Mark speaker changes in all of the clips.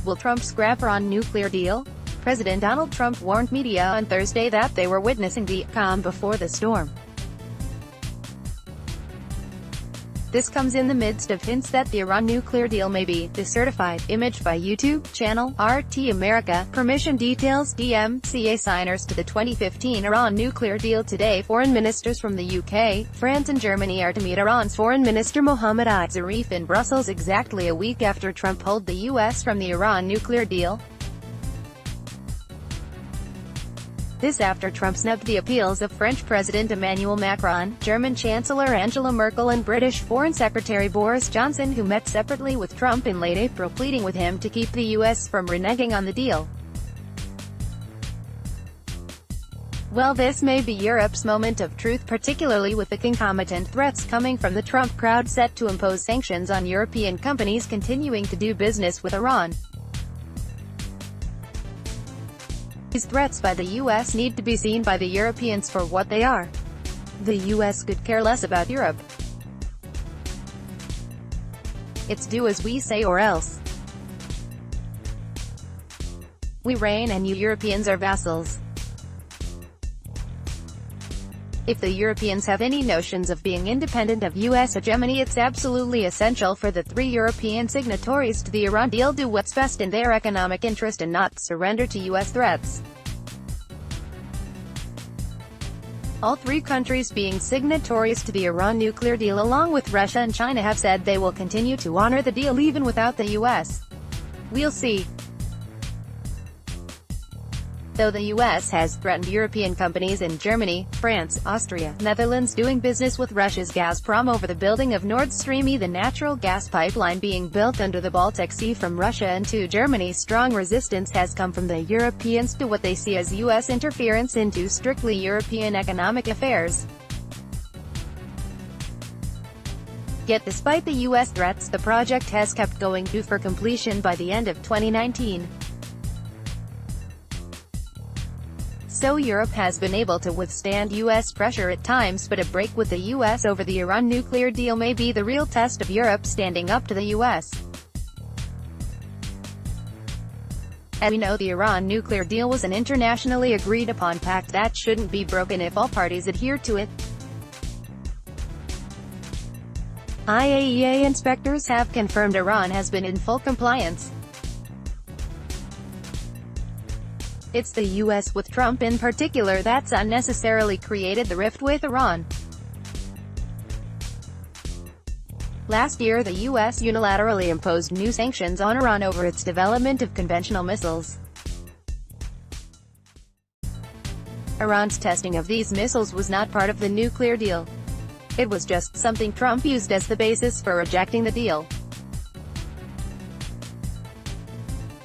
Speaker 1: Will Trump scrap Iran nuclear deal? President Donald Trump warned media on Thursday that they were witnessing the calm before the storm. This comes in the midst of hints that the Iran nuclear deal may be decertified. Image by YouTube channel RT America. Permission details DMCA signers to the 2015 Iran nuclear deal today. Foreign ministers from the UK, France and Germany are to meet Iran's Foreign Minister Mohammad Zarif in Brussels exactly a week after Trump pulled the US from the Iran nuclear deal. This after Trump snubbed the appeals of French President Emmanuel Macron, German Chancellor Angela Merkel and British Foreign Secretary Boris Johnson, who met separately with Trump in late April pleading with him to keep the US from reneging on the deal. Well, this may be Europe's moment of truth, particularly with the concomitant threats coming from the Trump crowd set to impose sanctions on European companies continuing to do business with Iran. These threats by the US need to be seen by the Europeans for what they are. The US could care less about Europe. It's do as we say or else. We reign and you Europeans are vassals. If the Europeans have any notions of being independent of US hegemony, it's absolutely essential for the three European signatories to the Iran deal do what's best in their economic interest and not surrender to US threats. All three countries being signatories to the Iran nuclear deal along with Russia and China have said they will continue to honor the deal even without the US. We'll see. Though the US has threatened European companies in Germany, France, Austria, Netherlands doing business with Russia's Gazprom over the building of Nord Stream E, the natural gas pipeline being built under the Baltic Sea from Russia into Germany, strong resistance has come from the Europeans to what they see as US interference into strictly European economic affairs. Yet despite the US threats, the project has kept going due for completion by the end of 2019. So Europe has been able to withstand US pressure at times, but a break with the US over the Iran nuclear deal may be the real test of Europe standing up to the US. As we know, the Iran nuclear deal was an internationally agreed upon pact that shouldn't be broken if all parties adhere to it. IAEA inspectors have confirmed Iran has been in full compliance. It's the US, with Trump in particular, that's unnecessarily created the rift with Iran. Last year the US unilaterally imposed new sanctions on Iran over its development of conventional missiles. Iran's testing of these missiles was not part of the nuclear deal. It was just something Trump used as the basis for rejecting the deal.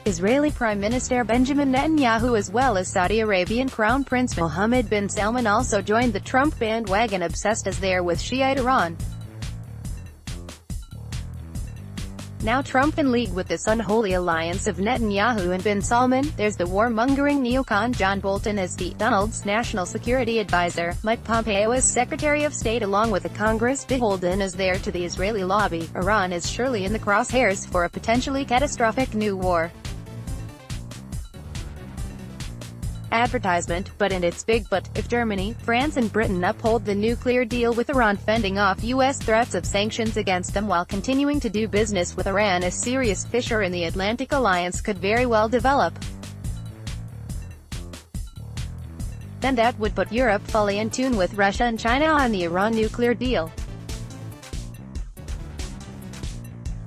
Speaker 1: Israeli Prime Minister Benjamin Netanyahu as well as Saudi Arabian Crown Prince Mohammed bin Salman also joined the Trump bandwagon, obsessed as they are with Shiite Iran. Now Trump in league with this unholy alliance of Netanyahu and bin Salman. There's the warmongering neocon John Bolton as the Donald's national security advisor, Mike Pompeo as Secretary of State, along with a Congress beholden as there to the Israeli lobby. Iran is surely in the crosshairs for a potentially catastrophic new war. Advertisement, but in its big but, if Germany, France and Britain uphold the nuclear deal with Iran, fending off US threats of sanctions against them while continuing to do business with Iran, a serious fissure in the Atlantic alliance could very well develop. Then that would put Europe fully in tune with Russia and China on the Iran nuclear deal.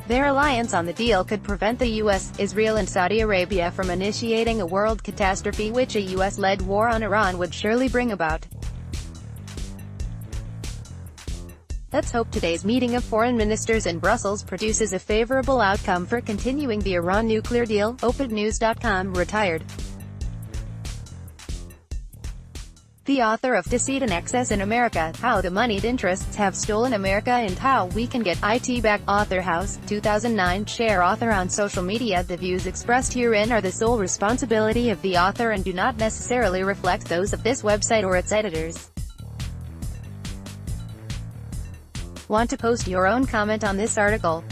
Speaker 1: Their alliance on the deal could prevent the US, Israel and Saudi Arabia from initiating a world catastrophe which a US-led war on Iran would surely bring about. Let's hope today's meeting of foreign ministers in Brussels produces a favorable outcome for continuing the Iran nuclear deal. OpEdNews.com, retired. The author of Deceit and Excess in America, How the Moneyed Interests Have Stolen America and How We Can Get IT Back. Author House, 2009. Share author on social media. The views expressed herein are the sole responsibility of the author and do not necessarily reflect those of this website or its editors. Want to post your own comment on this article?